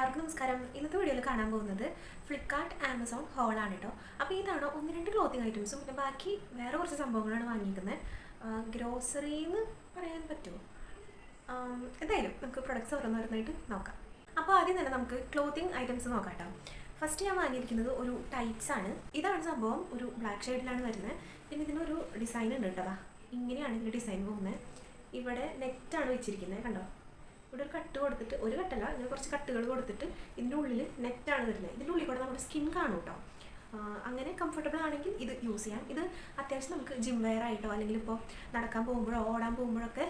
എല്ലാവർക്കും നമസ്കാരം. ഇന്നത്തെ വീഡിയോയിൽ കാണാൻ പോകുന്നത് ഫ്ലിപ്കാർട്ട് ആമസോൺ ഹോളാണ് കേട്ടോ. അപ്പോൾ ഇതാണ് ഒന്ന് രണ്ട് ക്ലോത്തിങ് ഐറ്റംസും പിന്നെ ബാക്കി വേറെ കുറച്ച് സംഭവങ്ങളാണ് വാങ്ങിയിരിക്കുന്നത്. ഗ്രോസറി എന്ന് പറയാൻ പറ്റുമോ? എന്തായാലും നമുക്ക് പ്രൊഡക്ട്സ് ഓരോന്നോരോന്നായിട്ട് നോക്കാം. അപ്പോൾ ആദ്യം തന്നെ നമുക്ക് ക്ലോത്തിങ് ഐറ്റംസ് നോക്കാം കേട്ടോ. ഫസ്റ്റ് ഞാൻ വാങ്ങിയിരിക്കുന്നത് ഒരു ടൈറ്റ്സ് ആണ്. ഇതാണ് സംഭവം, ഒരു ബ്ലാക്ക് ഷെയ്ഡിലാണ് വരുന്നത്. പിന്നെ ഇതിനൊരു ഡിസൈൻ ഉണ്ട് കേട്ടോ. ഇങ്ങനെയാണ് ഇതിൻ്റെ ഡിസൈൻ പോകുന്നത്. ഇവിടെ നെറ്റാണ് വെച്ചിരിക്കുന്നത്, കണ്ടോ? ഇവിടെ ഒരു കട്ട് കൊടുത്തിട്ട്, ഒരു കട്ടല്ല, ഇങ്ങനെ കുറച്ച് കട്ടുകൾ കൊടുത്തിട്ട് ഇതിൻ്റെ ഉള്ളിൽ നെറ്റാണ് വരുന്നത്. ഇതിൻ്റെ ഉള്ളിൽ കൂടെ നമ്മുടെ സ്കിൻ കാണും കേട്ടോ. അങ്ങനെ കംഫർട്ടബിൾ ആണെങ്കിൽ ഇത് യൂസ് ചെയ്യാം. ഇത് അത്യാവശ്യം നമുക്ക് ജിം വെയർ ആയിട്ടോ അല്ലെങ്കിൽ ഇപ്പോൾ നടക്കാൻ പോകുമ്പോഴോ ഓടാൻ പോകുമ്പോഴൊക്കെ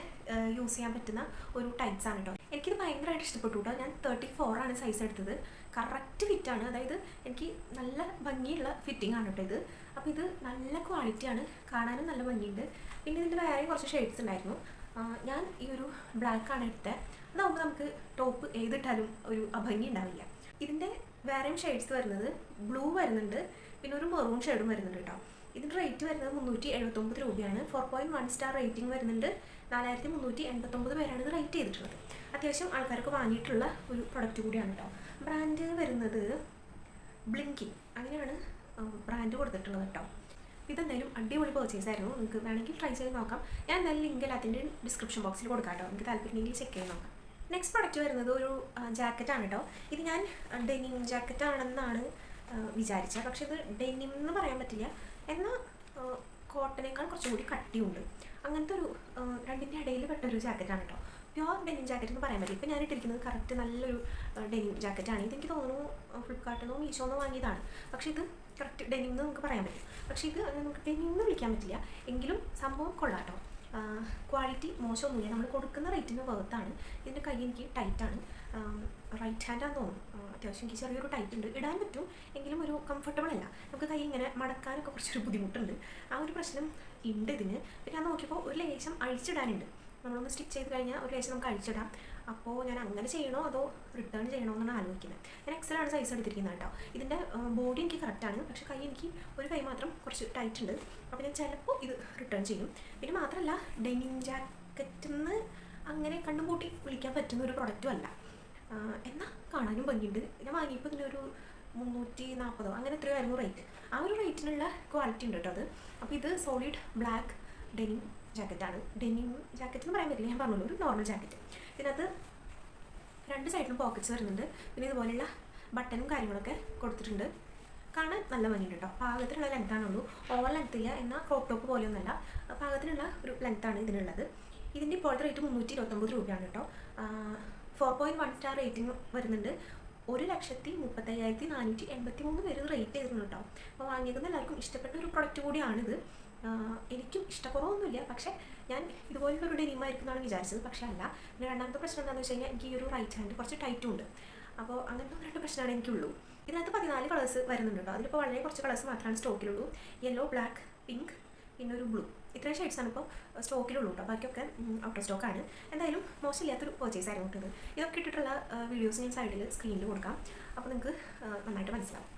യൂസ് ചെയ്യാൻ പറ്റുന്ന ഒരു ടൈപ്സ് ആണ് കേട്ടോ. എനിക്കിത് ഭയങ്കരമായിട്ട് ഇഷ്ടപ്പെട്ടു കേട്ടോ. ഞാൻ 34 ആണ് സൈസ് എടുത്തത്. കറക്റ്റ് ഫിറ്റാണ്, അതായത് എനിക്ക് നല്ല ഭംഗിയുള്ള ഫിറ്റിംഗ് ആണ് കേട്ടോ ഇത്. അപ്പോൾ ഇത് നല്ല ക്വാളിറ്റിയാണ്, കാണാനും നല്ല ഭംഗിയുണ്ട്. പിന്നെ ഇതിൻ്റെ വേറെ കുറച്ച് ഷെയ്ഡ്സ് ഉണ്ടായിരുന്നു. ഞാൻ ഈ ഒരു ബ്ലാക്കാണ് എടുത്തത്. അതാകുമ്പോൾ നമുക്ക് ടോപ്പ് ഏതിട്ടാലും ഒരു അഭംഗി ഉണ്ടാവില്ല. ഇതിൻ്റെ വേറെയും ഷെയ്ഡ്സ് വരുന്നത് ബ്ലൂ വരുന്നുണ്ട്, പിന്നെ ഒരു മെറൂൺ ഷെയ്ഡും വരുന്നുണ്ട് കേട്ടോ. ഇതിൻ്റെ റേറ്റ് വരുന്നത് 379 രൂപയാണ്. 4.1 സ്റ്റാർ റേറ്റിംഗ് വരുന്നുണ്ട്. 4389 പേരാണ് ഇത് റേറ്റ് ചെയ്തിട്ടുള്ളത്. അത്യാവശ്യം ആൾക്കാർക്ക് വാങ്ങിയിട്ടുള്ള ഒരു പ്രൊഡക്റ്റ് കൂടിയാണ് കേട്ടോ. ബ്രാൻഡ് വരുന്നത് ബ്ലിങ്കി, അങ്ങനെയാണ് ബ്രാൻഡ് കൊടുത്തിട്ടുള്ളത് കേട്ടോ. ഇതെന്തായാലും അടിപൊളി പർച്ചേസ് ആയിരുന്നു. നിങ്ങൾക്ക് വേണമെങ്കിൽ ട്രൈ ചെയ്ത് നോക്കാം. ഞാൻ എന്തായാലും ലിങ്ക് എല്ലാത്തിൻ്റെ ഡിസ്ക്രിപ്ഷൻ ബോക്സിൽ കൊടുക്കാം കേട്ടോ. നിങ്ങൾക്ക് താല്പര്യമെങ്കിൽ ചെക്ക് ചെയ്ത് നോക്കാം. നെക്സ്റ്റ് പ്രൊഡക്റ്റ് വരുന്നത് ഒരു ജാക്കറ്റാണ് കേട്ടോ. ഇത് ഞാൻ ഡെനിം ജാക്കറ്റ് ആണെന്നാണ് വിചാരിച്ചത്. പക്ഷെ ഇത് ഡെനിം എന്ന് പറയാൻ പറ്റില്ല, എന്നാൽ കോട്ടനേക്കാൾ കുറച്ചും കൂടി കട്ടിയുണ്ട്. അങ്ങനത്തെ ഒരു രണ്ടിൻ്റെ ഇടയിൽ പെട്ടൊരു ജാക്കറ്റാണ് കേട്ടോ. പ്യോർ ഡെനിം ജാക്കറ്റ് എന്ന് പറയാൻ പറ്റില്ല. ഇപ്പം ഞാൻ ഇട്ടിരിക്കുന്നത് കറക്റ്റ് നല്ലൊരു ഡെനിം ജാക്കറ്റാണ്. ഇതെനിക്ക് തോന്നുന്നു ഫ്ലിപ്കാർട്ടിൽ നിന്നോ മീഷോ നിന്നോ വാങ്ങിയതാണ്. പക്ഷേ ഇത് കറക്റ്റ് ഡെനിം എന്ന് നമുക്ക് പറയാൻ പറ്റും. പക്ഷേ ഇത് നമുക്ക് ഡെനിം എന്ന് വിളിക്കാൻ പറ്റില്ല, എങ്കിലും സംഭവം കൊള്ളാം കേട്ടോ. ക്വാളിറ്റി മോശമൊന്നുമില്ല, നമ്മൾ കൊടുക്കുന്ന റേറ്റിന് വർത്താണ്. ഇതിൻ്റെ കൈ എനിക്ക് ടൈറ്റാണ്, റൈറ്റ് ഹാൻഡാന്ന് തോന്നുന്നു. അത്യാവശ്യം എനിക്ക് ചെറിയൊരു ടൈറ്റ് ഉണ്ട്, ഇടാൻ പറ്റും, എങ്കിലും ഒരു കംഫർട്ടബിൾ അല്ല. നമുക്ക് കൈ ഇങ്ങനെ മടക്കാനൊക്കെ കുറച്ചൊരു ബുദ്ധിമുട്ടുണ്ട്. ആ ഒരു പ്രശ്നം ഉണ്ട് ഇതിന്. പിന്നെ ഞാൻ നോക്കിയപ്പോൾ ഒരു ലേശം അഴിച്ചിടാനുണ്ട്. നമ്മളൊന്ന് സ്റ്റിച്ച് ചെയ്ത് കഴിഞ്ഞാൽ ഒരു ലേശം നമുക്ക് അഴിച്ചിടാം. അപ്പോൾ ഞാൻ അങ്ങനെ ചെയ്യണോ അതോ റിട്ടേൺ ചെയ്യണോ എന്നാണ് ആലോചിക്കുന്നത്. ഞാൻ എക്സലാണ് സൈസ് എടുത്തിരിക്കുന്നത് കേട്ടോ. ഇതിൻ്റെ ബോഡി എനിക്ക് കറക്റ്റാണ്, പക്ഷേ കൈ എനിക്ക് ഒരു കൈ മാത്രം കുറച്ച് ടൈറ്റ് ഉണ്ട്. അപ്പോൾ ഞാൻ ചിലപ്പോൾ ഇത് റിട്ടേൺ ചെയ്യും. പിന്നെ മാത്രമല്ല, ഡെനിം ജാക്കറ്റെന്ന് അങ്ങനെ കണ്ണുകൂട്ടി വിളിക്കാൻ പറ്റുന്ന ഒരു പ്രൊഡക്റ്റും അല്ല, എന്നാൽ കാണാനും ഭംഗിയുണ്ട്. ഞാൻ വാങ്ങിയപ്പോൾ ഇതിനൊരു 340 അങ്ങനെ എത്രയായിരുന്നു റേറ്റ്. ആ ഒരു റേറ്റിനുള്ള ക്വാളിറ്റി ഉണ്ട് കേട്ടോ അത്. അപ്പോൾ ഇത് സോളിഡ് ബ്ലാക്ക് ഡെനിം ജാക്കറ്റാണ്. ഡെനിം ജാക്കറ്റ് എന്ന് പറയാൻ പറ്റില്ല, ഞാൻ പറഞ്ഞല്ലോ, ഒരു നോർമൽ ജാക്കറ്റ്. ഇതിനകത്ത് രണ്ട് സൈഡിലും പോക്കറ്റ്സ് വരുന്നുണ്ട്. പിന്നെ ഇതുപോലെയുള്ള ബട്ടണും കാര്യങ്ങളൊക്കെ കൊടുത്തിട്ടുണ്ട്. കാണാൻ നല്ല ഭംഗിയുണ്ട് കേട്ടോ. പാകത്തിനുള്ള ലെങ്ത്താണുള്ളൂ, ഓവർ ലെങ്ത്ത് ഇല്ല, എന്നാൽ ക്രോപ്പ് ടോപ്പ് പോലെയൊന്നുമല്ല, പാകത്തിനുള്ള ഒരു ലെങ്ത്താണ് ഇതിനുള്ളത്. ഇതിൻ്റെ ഇപ്പോഴത്തെ റേറ്റ് 329 രൂപയാണ് കേട്ടോ. 4.1 സ്റ്റാർ റേറ്റിംഗ് വരുന്നുണ്ട്. 1,35,483 പേര് റേറ്റ് ചെയ്തിട്ടുണ്ട് കേട്ടോ. അപ്പോൾ വാങ്ങിയേക്കുന്ന എല്ലാവർക്കും ഇഷ്ടപ്പെട്ട ഒരു പ്രൊഡക്റ്റ് കൂടിയാണിത്. എനിക്കും ഇഷ്ടക്കുറവൊന്നുമില്ല, പക്ഷേ ഞാൻ ഇതുപോലുള്ളൊരു ഡെനിമായിരിക്കും എന്നാണ് വിചാരിച്ചത്, പക്ഷേ അല്ല. പിന്നെ രണ്ടാമത്തെ പ്രശ്നം എന്താണെന്ന് വെച്ച് കഴിഞ്ഞാൽ എനിക്ക് ഈ ഒരു റൈറ്റ് ഹാൻഡ് കുറച്ച് ടൈറ്റും ഉണ്ട്. അപ്പോൾ അങ്ങനത്തെ രണ്ട് പ്രശ്നമാണ് എനിക്കുള്ളൂ. ഇതിനകത്ത് 14 കളേഴ്സ് വരുന്നുണ്ട് കേട്ടോ. അതിലിപ്പോൾ വളരെ കുറച്ച് കളേഴ്സ് മാത്രമാണ് സ്റ്റോക്കിലുള്ളൂ. യെല്ലോ, ബ്ലാക്ക്, പിങ്ക്, പിന്നെ ഒരു ബ്ലൂ, ഇത്രയും ഷെയ്ഡ്സാണ് ഇപ്പോൾ സ്റ്റോക്കിലുള്ളൂ കേട്ടോ. ബാക്കിയൊക്കെ ഔട്ട് ഓഫ് സ്റ്റോക്കാണ്. എന്തായാലും മോശമില്ലാത്തൊരു പർച്ചേസ് ആയിരുന്നു കേട്ടത്. ഇതൊക്കെ ഇട്ടിട്ടുള്ള വീഡിയോസ് ഞാൻ സൈഡിൽ സ്ക്രീനിൽ കൊടുക്കാം, അപ്പോൾ നിങ്ങൾക്ക് നന്നായിട്ട് മനസ്സിലാവും.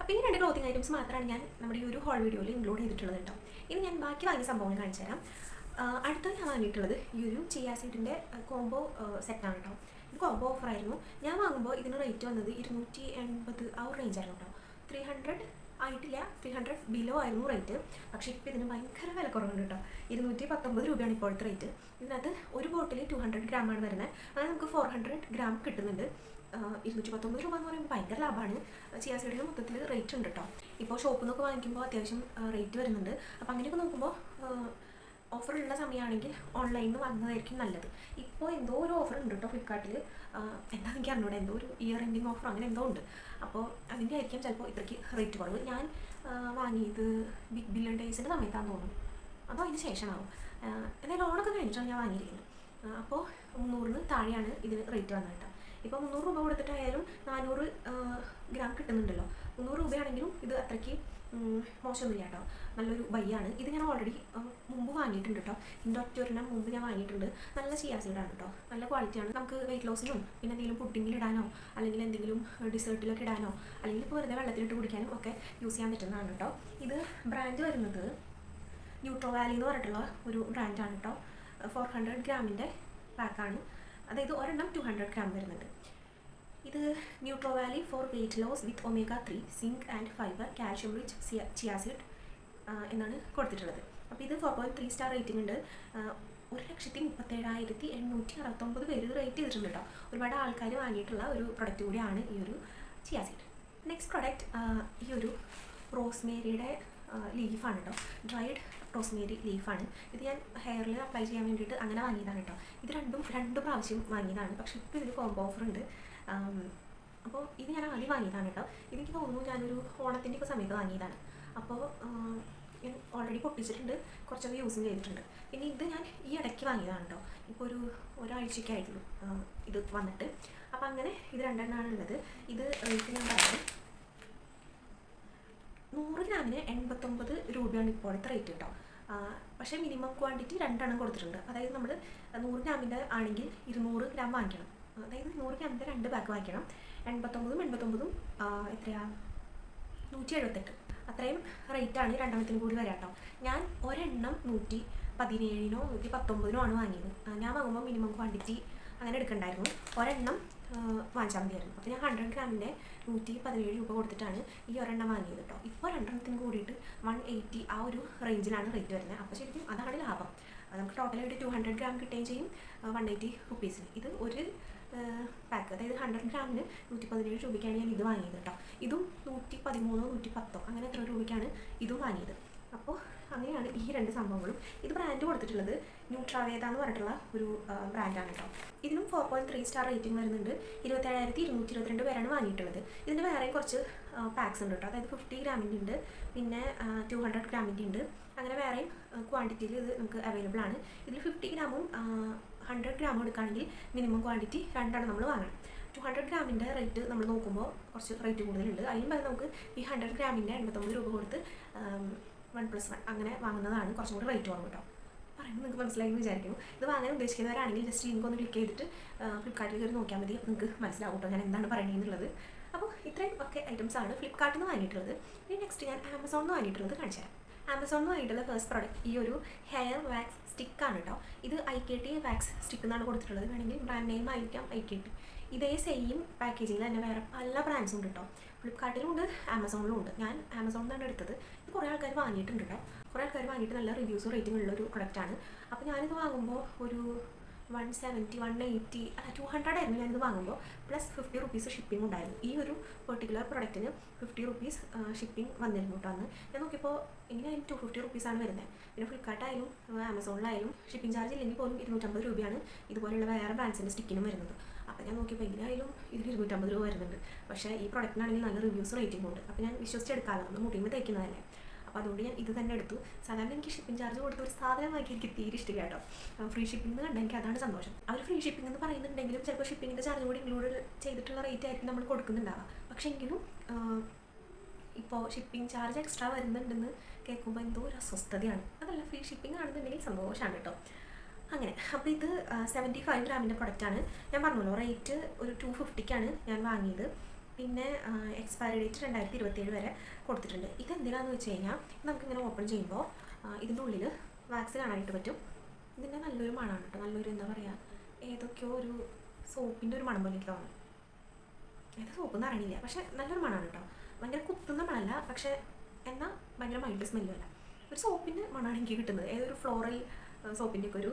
അപ്പോൾ ഈ രണ്ട് ക്ലോത്തിങ് ഐറ്റംസ് മാത്രമാണ് ഞാൻ നമ്മുടെ ഈ ഒരു ഹോൾ വീഡിയോയിൽ ഇൻക്ലൂഡ് ചെയ്തിട്ടുള്ളത് കേട്ടോ. ഇനി ഞാൻ ബാക്കി വാങ്ങിയ സംഭവങ്ങൾ കാണിച്ചു തരാം. അടുത്തത് ഞാൻ വാങ്ങിയിട്ടുള്ളത് ഈ ഒരു ചിയാ സീഡിൻ്റെ കോംബോ സെറ്റാണ് കേട്ടോ. ഇത് കോംബോ ഓഫറായിരുന്നു. ഞാൻ വാങ്ങുമ്പോൾ ഇതിന് റേറ്റ് വന്നത് 280 ആ ഒരു റേഞ്ചായിരുന്നു കേട്ടോ. 300 ആയിട്ടില്ല, 300 ബിലോ ആയിരുന്നു റേറ്റ്. പക്ഷേ ഇപ്പോൾ ഇതിന് ഭയങ്കര വില കുറവുണ്ട് കേട്ടോ. 219 രൂപയാണ് ഇപ്പോഴത്തെ റേറ്റ്. ഇതിനകത്ത് ഒരു ബോട്ടിൽ 200 ഗ്രാമാണ് വരുന്നത്. അങ്ങനെ നമുക്ക് 400 ഗ്രാം കിട്ടുന്നുണ്ട്. 219 രൂപ എന്ന് പറയുമ്പോൾ ഭയങ്കര ലാഭമാണ്. ചിയാ സീഡിന് മൊത്തത്തിൽ റേറ്റ് ഉണ്ട് കേട്ടോ. ഇപ്പോൾ ഷോപ്പിൽ നിന്നൊക്കെ വാങ്ങിക്കുമ്പോൾ അത്യാവശ്യം റേറ്റ് വരുന്നുണ്ട്. അപ്പോൾ അങ്ങനെയൊക്കെ നോക്കുമ്പോൾ ഓഫറുള്ള സമയമാണെങ്കിൽ ഓൺലൈനിൽ നിന്ന് വാങ്ങുന്നതായിരിക്കും നല്ലത്. ഇപ്പോൾ എന്തോ ഒരു ഓഫർ ഉണ്ട് കേട്ടോ ഫ്ലിപ്കാർട്ടിൽ. എന്താണെന്ന് എനിക്ക് അറിഞ്ഞൂടെ, എന്തോ ഒരു ഇയർ എൻഡിങ് ഓഫർ അങ്ങനെ എന്തോ ഉണ്ട്. അപ്പോൾ അതിൻ്റെ ആയിരിക്കും ചിലപ്പോൾ ഇത്രയ്ക്ക് റേറ്റ് കുറവ്. ഞാൻ വാങ്ങിയത് ബിഗ് ബില്യൺ ഡേയ്സിൻ്റെ സമയത്താണെന്ന് തോന്നുന്നു, അതോ അതിന് ശേഷമാവും. എന്തായാലും ഓണൊക്കെ കഴിഞ്ഞിട്ടാണ് ഞാൻ വാങ്ങിയിരിക്കുന്നത്. അപ്പോൾ 300-ന് താഴെയാണ് ഇതിന് റേറ്റ് വന്നത് കേട്ടോ. ഇപ്പോൾ 300 രൂപ കൊടുത്തിട്ടായാലും 400 ഗ്രാം കിട്ടുന്നുണ്ടല്ലോ. 300 രൂപയാണെങ്കിലും ഇത് അത്രയ്ക്ക് മോശമൊന്നുമില്ല കേട്ടോ. നല്ലൊരു ബൈയാണ്. ഇത് ഞാൻ ഓൾറെഡി മുമ്പ് വാങ്ങിയിട്ടുണ്ട് കേട്ടോ. ഇതിൻ്റെ ഒറ്റൊരെണ്ണം മുമ്പ് ഞാൻ വാങ്ങിയിട്ടുണ്ട്. നല്ല ചിയാ സീഡാണ് കേട്ടോ, നല്ല ക്വാളിറ്റിയാണ്. നമുക്ക് വെയിറ്റ് ലോസിനും പിന്നെ എന്തെങ്കിലും പുഡിങ്ങിൽ ഇടാനോ അല്ലെങ്കിൽ എന്തെങ്കിലും ഡിസേർട്ടിലൊക്കെ ഇടാനോ അല്ലെങ്കിൽ ഇപ്പോൾ വെറുതെ വെള്ളത്തിലിട്ട് കുടിക്കാനും ഒക്കെ യൂസ് ചെയ്യാൻ പറ്റുന്നതാണ് കേട്ടോ. ഇത് ബ്രാൻഡ് വരുന്നത് ന്യൂട്രോ വാലി എന്ന് പറഞ്ഞിട്ടുള്ള ഒരു ബ്രാൻഡാണ് കേട്ടോ. 400 ഗ്രാമിൻ്റെ പാക്കാണ്, അതായത് ഒരെണ്ണം 200 ഗ്രാം വരുന്നുണ്ട്. ഇത് ന്യൂട്രോവാലി for weight loss with omega 3 zinc and fibre calcium rich chia seed എന്നാണ് കൊടുത്തിട്ടുള്ളത്. അപ്പോൾ ഇത് 4.3 സ്റ്റാർ റേറ്റിംഗ് ഉണ്ട്. 1,37,869 പേര് ഇത് റേറ്റ് ചെയ്തിട്ടുണ്ട് കേട്ടോ. ഒരുപാട് ആൾക്കാർ വാങ്ങിയിട്ടുള്ള ഒരു പ്രൊഡക്റ്റ് കൂടിയാണ് ഈ ഒരു ചിയാസിഡ്. നെക്സ്റ്റ് പ്രൊഡക്റ്റ് ഈ ഒരു റോസ്മേരിയുടെ ലീഫാണ് കേട്ടോ. ഡ്രൈഡ് റോസ്മേരി ലീഫാണ്. ഇത് ഞാൻ ഹെയറിൽ അപ്ലൈ ചെയ്യാൻ വേണ്ടിയിട്ട് അങ്ങനെ വാങ്ങിയതാണ് കേട്ടോ. ഇത് രണ്ട് പ്രാവശ്യം വാങ്ങിയതാണ്. പക്ഷേ ഇപ്പോൾ ഇതിന് കോംബോ ഓഫർ ഉണ്ട്. അപ്പോൾ ഇത് ഞാൻ ആദ്യം വാങ്ങിയതാണ് കേട്ടോ. ഇതെനിക്ക് തോന്നുന്നു ഞാനൊരു ഓണത്തിൻ്റെ ഒക്കെ സമയത്ത് വാങ്ങിയതാണ്. അപ്പോൾ ഞാൻ ഓൾറെഡി പൊട്ടിച്ചിട്ടുണ്ട്, കുറച്ചൊക്കെ യൂസും ചെയ്തിട്ടുണ്ട്. പിന്നെ ഇത് ഞാൻ ഈ ഇടയ്ക്ക് വാങ്ങിയതാണ് കേട്ടോ. ഇപ്പോൾ ഒരാഴ്ചയ്ക്കായിട്ടുള്ളൂ ഇത് വന്നിട്ട്. അപ്പോൾ അങ്ങനെ ഇത് രണ്ടെണ്ണമാണ് ഉള്ളത്. ഇത് റേറ്റ് ഞാൻ പറയുന്നത് 100 ഗ്രാമിന് 89 രൂപയാണ് ഇപ്പോഴത്തെ റേറ്റ് കേട്ടോ. പക്ഷേ മിനിമം ക്വാണ്ടിറ്റി 2 എണ്ണം കൊടുത്തിട്ടുണ്ട്. അതായത് നമ്മൾ 100 ഗ്രാമിൻ്റെ ആണെങ്കിൽ 200 ഗ്രാം വാങ്ങിക്കണം. അതായത് 100 ഗ്രാമിൻ്റെ 2 പാക്ക് വാങ്ങിക്കണം. 89 എത്രയാണ് 178 അത്രയും റേറ്റാണ് രണ്ടെണ്ണത്തിനും കൂടി വരാം കേട്ടോ. ഞാൻ ഒരെണ്ണം 117 119 ആണ് വാങ്ങിയത്. ഞാൻ വാങ്ങുമ്പോൾ മിനിമം ക്വാണ്ടിറ്റി അങ്ങനെ എടുക്കണ്ടായിരുന്നു. ഒരെണ്ണം വാങ്ങിച്ചാൽ മതിയായിരുന്നു. അപ്പോൾ ഞാൻ 100 ഗ്രാമിൻ്റെ 117 രൂപ കൊടുത്തിട്ടാണ് ഈ ഒരെണ്ണം വാങ്ങിയത് കേട്ടോ. ഇപ്പോൾ രണ്ടെണ്ണത്തിന് കൂടിയിട്ട് 180 ആ ഒരു റേഞ്ചിലാണ് റേറ്റ് വരുന്നത്. അപ്പോൾ ശരിക്കും അതാണ് ലാഭം. നമുക്ക് ടോട്ടലായിട്ട് 200 ഗ്രാം കിട്ടുകയും ചെയ്യും 180 റുപ്പീസിന്. ഇത് ഒരു പാക്ക്, അതായത് 100 ഗ്രാമിന് 117 രൂപയ്ക്കാണ് ഞാൻ ഇത് വാങ്ങിയത് കേട്ടോ. ഇതും 113 110 അങ്ങനെ എത്ര രൂപയ്ക്കാണ് ഇതും വാങ്ങിയത്. അപ്പോൾ അങ്ങനെയാണ് ഈ രണ്ട് സംഭവങ്ങളും. ഇത് ബ്രാൻഡ് കൊടുത്തിട്ടുള്ളത് ന്യൂട്രാവേദ എന്ന് പറഞ്ഞിട്ടുള്ള ഒരു ബ്രാൻഡാണ് കേട്ടോ. ഇതിനും 4.3 സ്റ്റാർ റേറ്റിംഗ് വരുന്നുണ്ട്. 27,222 പേരാണ് വാങ്ങിയിട്ടുള്ളത്. ഇതിൻ്റെ വേറെ കുറച്ച് പാക്സ് ഉണ്ട് കേട്ടോ. അതായത് 50 ഗ്രാമിൻ്റെ ഉണ്ട്, പിന്നെ 200 ഗ്രാമിൻ്റെ ഉണ്ട്. അങ്ങനെ വേറെയും ക്വാണ്ടിറ്റിയിൽ ഇത് നമുക്ക് അവൈലബിൾ ആണ്. ഇതിൽ 50 ഗ്രാമും 100 ഗ്രാമും എടുക്കുകയാണെങ്കിൽ മിനിമം ക്വാണ്ടിറ്റി 2 നമ്മൾ വാങ്ങണം. 200 ഗ്രാമിൻ്റെ റേറ്റ് നമ്മൾ നോക്കുമ്പോൾ കുറച്ച് റേറ്റ് കൂടുതലുണ്ട്. അതിനും പകരം നമുക്ക് ഈ 100 ഗ്രാമിൻ്റെ 89 രൂപ കൊടുത്ത് 1+1 അങ്ങനെ വാങ്ങുന്നതാണ് കുറച്ചും കൂടി റേറ്റ് കുറവ് കേട്ടോ. പറയുമ്പോൾ നിങ്ങൾക്ക് മനസ്സിലായി വിചാരിക്കുന്നു. ഇത് വാങ്ങാൻ ഉദ്ദേശിക്കുന്നവരാണെങ്കിൽ ജസ്റ്റ് ലിങ്ക് ഒന്ന് ക്ലിക്ക് ചെയ്തിട്ട് ഫ്ലിപ്കാർട്ടിൽ കയറി നോക്കിയാൽ മതി. അപ്പോൾ നിങ്ങൾക്ക് മനസ്സിലാവും കേട്ടോ ഞാൻ എന്താണ് പറയുന്നതെന്നുള്ളത്. അപ്പോൾ ഇത്രയും ഒക്കെ ഐറ്റംസ് ആണ് ഫ്ലിപ്കാർട്ടിൽ നിന്ന് വാങ്ങിയിട്ടുള്ളത്. ഇനി നെക്സ്റ്റ് ഞാൻ ആമസോണിൽ നിന്ന് വാങ്ങിയിട്ടുള്ളത് കാണിച്ചു തരാം. ആമസോണിൽ നിന്ന് വാങ്ങിയിട്ടുള്ള ഫസ്റ്റ് പ്രോഡക്റ്റ് ഈ ഒരു ഹെയർ വാക്സ് സ്റ്റിക്കാണ് കേട്ടോ. ഇത് IKT വാക്സ് സ്റ്റിക്ക് എന്നാണ് കൊടുത്തിട്ടുള്ളത്. വേണമെങ്കിൽ ബ്രാൻഡ് നെയിം ആയിരിക്കാം IKT. ഇതേ സെയിം പാക്കേജിങ്ങിൽ തന്നെ വേറെ പല ബ്രാൻഡ്സും ഉണ്ട് കേട്ടോ. ഫ്ലിപ്കാർട്ടിലും ഉണ്ട്, ആമസോണിലും ഉണ്ട്. ഞാൻ ആമസോണിൽ നിന്നാണ് എടുത്തത്. ഇത് കുറേ ആൾക്കാർ വാങ്ങിയിട്ടുണ്ട് കേട്ടോ. കുറേ ആൾക്കാർ വാങ്ങിയിട്ട് നല്ല റിവ്യൂസും റേറ്റിംഗ് ഉള്ള ഒരു പ്രൊഡക്റ്റാണ്. അപ്പോൾ ഞാനിത് വാങ്ങുമ്പോൾ ഒരു 170 180 200 ആയിരുന്നു ഞാനിത് വാങ്ങുമ്പോൾ. പ്ലസ് 50 റുപ്പീസ് ഷിപ്പിംഗ് ഉണ്ടായിരുന്നു. ഈ ഒരു പെർട്ടിക്കുലർ പ്രൊഡക്റ്റിന് 50 റുപ്പീസ് ഷിപ്പിംഗ് വന്നിരുന്നു കേട്ടോ. അന്ന് ഞാൻ നോക്കിയപ്പോൾ എങ്ങനെയായാലും 250 റുപ്പീസാണ് വരുന്നത്. പിന്നെ ഫ്ലിപ്കാർട്ടായാലും ആമസോണിലായാലും ഷിപ്പിംഗ് ചാർജ് ഇല്ലെങ്കിൽ പോലും 250 രൂപയാണ് ഇതുപോലെയുള്ള വേറെ ബ്രാൻഡ്സിൻ്റെ സ്റ്റിക്കിനും വരുന്നത്. അപ്പോൾ ഞാൻ നോക്കിയപ്പോൾ എങ്ങനെയായാലും ഇതിന് 250 രൂപ വരുന്നുണ്ട്. പക്ഷേ ഈ പ്രൊഡക്റ്റിനാണെങ്കിൽ നല്ല റിവ്യൂസ് റേറ്റിംഗ് ഉണ്ട്. അപ്പോൾ ഞാൻ വിശ്വസിച്ചെടുക്കാമല്ലോ, നമ്മൾ മുടിയുമ്പോൾ തേക്കുന്നതല്ലേ. അപ്പോൾ അതുകൊണ്ട് ഞാൻ ഇത് തന്നെ എടുത്തു. സാധാരണ എനിക്ക് ഷിപ്പിംഗ് ചാർജ് കൊടുത്ത ഒരു സാധനം വാങ്ങി എനിക്ക് തീരെ ഇഷ്ടമില്ല കേട്ടോ. ഫ്രീ ഷിപ്പിംഗ് കണ്ടാൽ എനിക്ക് അതാണ് സന്തോഷം. അവർ ഫ്രീ ഷിപ്പിംഗ് എന്ന് പറയുന്നുണ്ടെങ്കിലും ചിലപ്പോൾ ഷിപ്പിങ്ങിൻ്റെ ചാർജ് കൂടി ഇൻക്ലൂഡ് ചെയ്തിട്ടുള്ള റേറ്റ് ആയിരിക്കും നമ്മൾ കൊടുക്കുന്നുണ്ടാവുക. പക്ഷേ എങ്കിലും ഇപ്പോൾ ഷിപ്പിംഗ് ചാർജ് എക്സ്ട്രാ വരുന്നുണ്ടെന്ന് കേൾക്കുമ്പോൾ എന്തോ ഒരു അസ്വസ്ഥതയാണ്. അതല്ല, ഫ്രീ ഷിപ്പിംഗ് ആണെന്നുണ്ടെങ്കിൽ സന്തോഷമാണ് കേട്ടോ. അങ്ങനെ അപ്പോൾ ഇത് 75 ഗ്രാമിൻ്റെ പ്രൊഡക്റ്റാണ്. ഞാൻ പറഞ്ഞല്ലോ റേറ്റ് ഒരു 250ക്കാണ് ഞാൻ വാങ്ങിയത്. പിന്നെ എക്സ്പയറി ഡേറ്റ് 2027 വരെ കൊടുത്തിട്ടുണ്ട്. ഇതെന്തിനാണെന്ന് വെച്ച് കഴിഞ്ഞാൽ നമുക്കിങ്ങനെ ഓപ്പൺ ചെയ്യുമ്പോൾ ഇതിൻ്റെ ഉള്ളിൽ വാക്സ് കാണാനായിട്ട് പറ്റും. ഇതിൻ്റെ നല്ലൊരു മണമാണ് കേട്ടോ. നല്ലൊരു എന്താ പറയുക, ഏതൊക്കെയോ ഒരു സോപ്പിൻ്റെ ഒരു മണം പോലെ എനിക്ക് തോന്നുന്നു. ഏത് സോപ്പൊന്നും അറിയില്ല, പക്ഷേ നല്ലൊരു മണമാണ് കേട്ടോ. ഭയങ്കര കുത്തുന്ന മണമല്ല, പക്ഷേ എന്നാൽ ഭയങ്കര മൈൽഡ് സ്മെല്ലുമല്ല. ഒരു സോപ്പിൻ്റെ മണമാണ് എനിക്ക് കിട്ടുന്നത്. ഏതൊരു ഫ്ലോറൽ സോപ്പിൻ്റെ ഒക്കെ ഒരു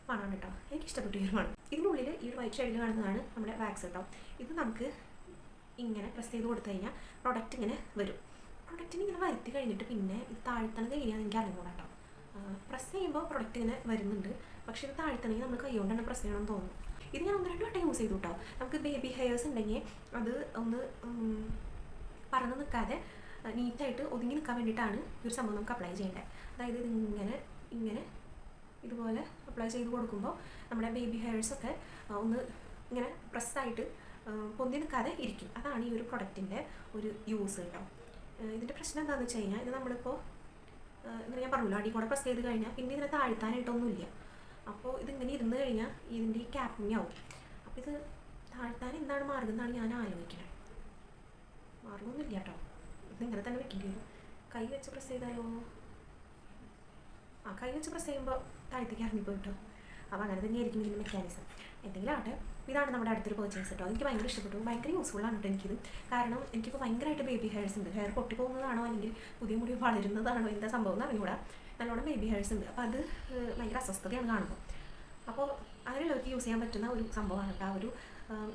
മണമാണ് കേട്ടോ. എനിക്ക് ഇഷ്ടപ്പെട്ടു ഈ ഒരു മണം. ഇതിനുള്ളിൽ ഈ ഒരു വൈറ്റ് ഷെയ്ഡിൽ കാണുന്നതാണ് നമ്മുടെ വാക്സ് കേട്ടോ. ഇത് നമുക്ക് ഇങ്ങനെ പ്രസ് ചെയ്ത് കൊടുത്തു കഴിഞ്ഞാൽ പ്രൊഡക്റ്റ് ഇങ്ങനെ വരും. പ്രൊഡക്റ്റിന് ഇങ്ങനെ വരുത്തി കഴിഞ്ഞിട്ട് പിന്നെ ഇത് താഴ്ത്തണത് എങ്ങനെയാണെന്ന് എനിക്ക് അറിഞ്ഞൂടാ കേട്ടോ. പ്രസ് ചെയ്യുമ്പോൾ പ്രൊഡക്റ്റ് ഇങ്ങനെ വരുന്നുണ്ട്, പക്ഷേ ഇത് താഴ്ത്തണമെങ്കിൽ നമ്മൾ കൈ കൊണ്ട് തന്നെ പ്രസ് ചെയ്യണമെന്ന് തോന്നുന്നു. ഇത് ഞാൻ 1-2 വട്ടം യൂസ് ചെയ്തു കേട്ടോ. നമുക്ക് ബേബി ഹെയർസ് ഉണ്ടെങ്കിൽ അത് ഒന്ന് പറന്ന് നിൽക്കാതെ നീറ്റായിട്ട് ഒതുങ്ങി നിൽക്കാൻ വേണ്ടിയിട്ടാണ് ഈ ഒരു സംഭവം നമുക്ക് അപ്ലൈ ചെയ്യേണ്ടത്. അതായത് ഇങ്ങനെ ഇതുപോലെ അപ്ലൈ ചെയ്ത് കൊടുക്കുമ്പോൾ നമ്മുടെ ബേബി ഹെയർസൊക്കെ ഒന്ന് ഇങ്ങനെ പ്രസ്സായിട്ട് പൊന്തി നിൽക്കാതെ ഇരിക്കും. അതാണ് ഈ ഒരു പ്രൊഡക്റ്റിൻ്റെ ഒരു യൂസ് കേട്ടോ. ഇതിൻ്റെ പ്രശ്നം എന്താണെന്ന് വെച്ച് കഴിഞ്ഞാൽ ഇത് നമ്മളിപ്പോൾ ഇങ്ങനെ ഞാൻ പറഞ്ഞില്ല, അടി കൂടെ പ്രസ് ചെയ്ത് കഴിഞ്ഞാൽ പിന്നെ ഇതിനെ താഴ്ത്താനായിട്ടൊന്നുമില്ല. അപ്പോൾ ഇതിങ്ങനെ ഇരുന്ന് കഴിഞ്ഞാൽ ഇതിൻ്റെ ഈ ക്യാപ്പിംഗ് ആവും. അപ്പോൾ ഇത് താഴ്ത്താൻ എന്താണ് മാർഗം എന്നാണ് ഞാൻ ആലോചിക്കുന്നത്. മാർഗമൊന്നുമില്ല കേട്ടോ. ഇതിങ്ങനെ തന്നെ വെക്കേണ്ടി വരും. കൈ വെച്ച് പ്രസ് ചെയ്താലോ? കൈ വെച്ച് പ്രസ് ചെയ്യുമ്പോൾ താഴത്തേക്ക് ഇറങ്ങിപ്പോയി കേട്ടോ. അപ്പോൾ അങ്ങനെ തന്നെയായിരിക്കും ഇതിൻ്റെ മെക്കാനിസം. എന്തെങ്കിലും ആട്ടെ, ഇതാണ് നമ്മുടെ അടുത്തൊരു പർച്ചേസ് കേട്ടോ. എനിക്ക് ഭയങ്കര ഇഷ്ടപ്പെട്ടു, ഭയങ്കര യൂസ്ഫുള്ളാണ് കേട്ടോ എനിക്കിത്. കാരണം എനിക്കിപ്പോൾ ഭയങ്കരമായിട്ട് ബേബി ഹെയർസ് ഉണ്ട്. ഹെയർ പൊട്ടിപ്പോകുന്നതാണോ അല്ലെങ്കിൽ പുതിയ മുടി വളരുന്നതാണോ എന്താ സംഭവം എന്ന് അറിഞ്ഞൂടാ, നല്ലോണം ബേബി ഹെയർസ് ഉണ്ട്. അപ്പോൾ അത് ഭയങ്കര അസ്വസ്ഥതയാണ് കാണുമ്പോൾ. അപ്പോൾ അതിനുള്ളവർക്ക് യൂസ് ചെയ്യാൻ പറ്റുന്ന ഒരു സംഭവമാണ് കേട്ടോ ആ ഒരു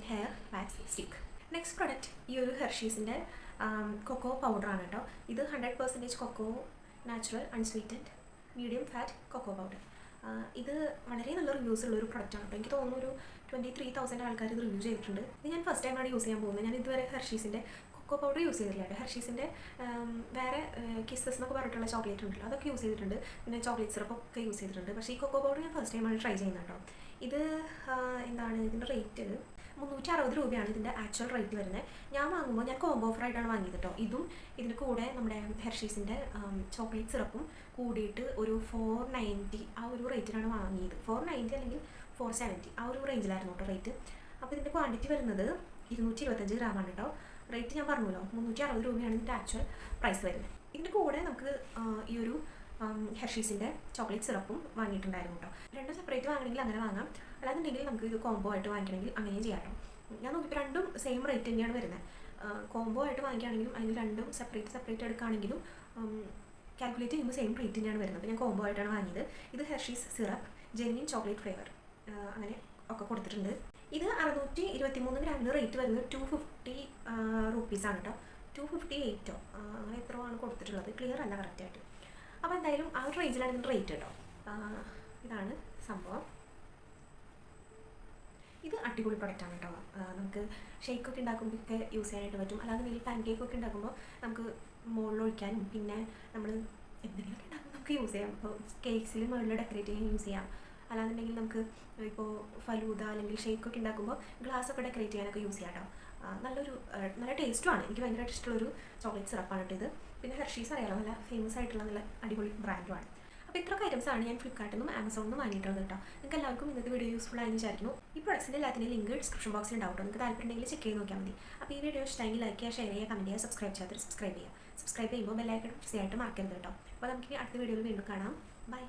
hair wax stick. Next product ഈ ഒരു ഹെർഷീസിൻ്റെ കൊക്കോ പൗഡറാണ് കേട്ടോ. ഇത് 100% cocoa, natural, unsweetened, medium fat cocoa powder. ഇത് വളരെ നല്ല റിവ്യൂസ് ഉള്ള ഒരു പ്രൊഡക്റ്റാണ് കേട്ടോ. എനിക്ക് തോന്നുന്നു ഒരു 23,000 ആൾക്കാർ ഇത് റിവ്യൂ ചെയ്തിട്ടുണ്ട്. ഇത് ഞാൻ ഫസ്റ്റ് ടൈമാണ് യൂസ് ചെയ്യാൻ പോകുന്നത്. ഞാൻ ഇതുവരെ ഹെർഷീസിൻ്റെ കൊക്കോ പൗഡർ യൂസ് ചെയ്തിട്ടില്ല. ഹെർഷീസിൻ്റെ വേറെ കിസ്സസ് എന്നൊക്കെ പറഞ്ഞിട്ടുള്ള ചോക്ലേറ്റ് ഉണ്ടല്ലോ, അതൊക്കെ യൂസ് ചെയ്തിട്ടുണ്ട്. പിന്നെ ചോക്ലേറ്റ് സിറപ്പൊക്കെ യൂസ് ചെയ്തിട്ടുണ്ട്. പക്ഷേ ഈ കൊക്കോ പൗഡർ ഞാൻ ഫസ്റ്റ് ടൈമാണ് ട്രൈ ചെയ്യുന്നത് കേട്ടോ. ഇത് എന്താണ് ഇതിൻ്റെ റേറ്റ് 360 രൂപയാണ് ഇതിൻ്റെ ആക്ച്വൽ റേറ്റ് വരുന്നത്. ഞാൻ വാങ്ങുമ്പോൾ ഞാൻ കോംബോ ഓഫറായിട്ടാണ് വാങ്ങിയത് കേട്ടോ. ഇതും ഇതിന് കൂടെ നമ്മുടെ ഹെർഷീസിൻ്റെ ചോക്ലേറ്റ് സിറപ്പും കൂടിയിട്ട് ഒരു 490 ആ ഒരു റേറ്റിനാണ് വാങ്ങിയത്. 490 അല്ലെങ്കിൽ 470 ആ ഒരു റേഞ്ചിലായിരുന്നു കേട്ടോ റേറ്റ്. അപ്പോൾ ഇതിൻ്റെ ക്വാണ്ടിറ്റി വരുന്നത് 225 ഗ്രാമാണ് കേട്ടോ. റേറ്റ് ഞാൻ പറഞ്ഞല്ലോ 360 രൂപയാണ് ഇതിൻ്റെ ആക്ച്വൽ പ്രൈസ് വരുന്നത്. ഇതിൻ്റെ കൂടെ നമുക്ക് ഈ ഒരു ഹെർഷീസിൻ്റെ ചോക്ലേറ്റ് സിറപ്പും വാങ്ങിയിട്ടുണ്ടായിരുന്നു കേട്ടോ. രണ്ടും സെപ്പറേറ്റ് വാങ്ങണമെങ്കിൽ അങ്ങനെ വാങ്ങാം, അല്ലാന്നുണ്ടെങ്കിൽ നമുക്ക് ഇത് കോംബോ ആയിട്ട് വാങ്ങിക്കണമെങ്കിൽ അങ്ങനെയും ചെയ്യാം കേട്ടോ. ഞാൻ നോക്കിയപ്പോൾ രണ്ടും സെയിം റേറ്റ് തന്നെയാണ് വരുന്നത്. കോംബോ ആയിട്ട് വാങ്ങിക്കുകയാണെങ്കിലും അല്ലെങ്കിൽ രണ്ടും സെപ്പറേറ്റ് എടുക്കുകയാണെങ്കിലും കാൽക്കുലേറ്റ് ചെയ്യുമ്പോൾ സെയിം റേറ്റ് തന്നെയാണ് വരുന്നത്. അപ്പോൾ ഞാൻ കോംബോ ആയിട്ടാണ് വാങ്ങിയത്. ഇത് Hershey's syrup genuine chocolate flavour അങ്ങനെ ഒക്കെ കൊടുത്തിട്ടുണ്ട്. ഇത് 623 ഗ്രാമിന് റേറ്റ് വരുന്നത് 250 റുപ്പീസാണ് കേട്ടോ. 258 അങ്ങനെ എത്രയോ ആണ് കൊടുത്തിട്ടുള്ളത്, ക്ലിയർ അല്ല കറക്റ്റായിട്ട്. അപ്പോൾ എന്തായാലും ആ ഒരു റേഞ്ചിലാണ് ഇതിൻ്റെ റേറ്റ് കേട്ടോ. ഇതാണ് സംഭവം. ഇത് അടിപൊളി പ്രൊഡക്റ്റാണ് കേട്ടോ. നമുക്ക് ഷേക്കൊക്കെ ഉണ്ടാക്കുമ്പോഴൊക്കെ യൂസ് ചെയ്യാനായിട്ട് പറ്റും. അല്ലാതെ പാൻ കേക്കൊക്കെ ഉണ്ടാക്കുമ്പോൾ നമുക്ക് മുകളിലൊഴിക്കാനും പിന്നെ നമ്മൾ എന്തെങ്കിലുമൊക്കെ ഉണ്ടാക്കുമ്പോൾ നമുക്ക് യൂസ് ചെയ്യാം. ഇപ്പോൾ കേക്ക്സിൽ മുകളിൽ ഡെക്കറേറ്റ് ചെയ്യാൻ യൂസ് ചെയ്യാം. അല്ലാന്നുണ്ടെങ്കിൽ നമുക്ക് ഇപ്പോൾ ഫലൂദ അല്ലെങ്കിൽ ഷേക്കൊക്കെ ഉണ്ടാക്കുമ്പോൾ ഗ്ലാസ്സൊക്കെ ഡെക്കറേറ്റ് ചെയ്യാനൊക്കെ യൂസ് ചെയ്യാം കേട്ടോ. നല്ല ടേസ്റ്റുമാണ്. എനിക്ക് ഭയങ്കരമായിട്ട് ഇഷ്ടമുള്ളൊരു ചോക്ലേറ്റ് സിറപ്പാണ് കേട്ടോ ഇത്. പിന്നെ ഹെർഷീസ് അറിയാലോ, നല്ല ഫേമസ് ആയിട്ടുള്ള നല്ല അടിപൊളി ബ്രാൻഡുമാണ്. അപ്പോൾ ഇത്രയൊക്കെ ഐറ്റംസാണ് ഞാൻ ഫ്ലിപ്കാർട്ടിൽ നിന്നും ആമസോണിൽ നിന്നും വാങ്ങിയിട്ടുള്ളത് കേട്ടോ. നിങ്ങൾക്ക് എല്ലാവർക്കും ഇന്നത്തെ വീഡിയോ യൂസ്ഫുൾ ആയെന്ന് വിചാരിക്കുന്നു. ഈ പ്രൊഡക്ട്സിൻ്റെ എല്ലാത്തിൻ്റെ ലിങ്ക് ഡിസ്ക്രിപ്ഷൻ ബോക്സിൽ ഉണ്ടാവും കേട്ടോ. നിങ്ങൾക്ക് താല്പര്യമുണ്ടെങ്കിൽ ചെക്ക് ചെയ്ത് നോക്കിയാൽ മതി. അപ്പോൾ ഈ വീഡിയോ ഇഷ്ടമെങ്കിൽ ലൈക്ക് ചെയ്യുക, ഷെയർ ചെയ്യുക, കമൻറ്റ് ചെയ്യുക, സബ്സ്ക്രൈബ് ചെയ്യുക. സബ്സ്ക്രൈബ് ചെയ്യുമ്പോൾ ബെല്ലൈക്കൺ ഫ്രീ ആയിട്ട് മറക്കരുത് കേട്ടോ. അപ്പോൾ നമുക്ക് അടുത്ത വീഡിയോയിൽ വീണ്ടും കാണാം. ബൈ.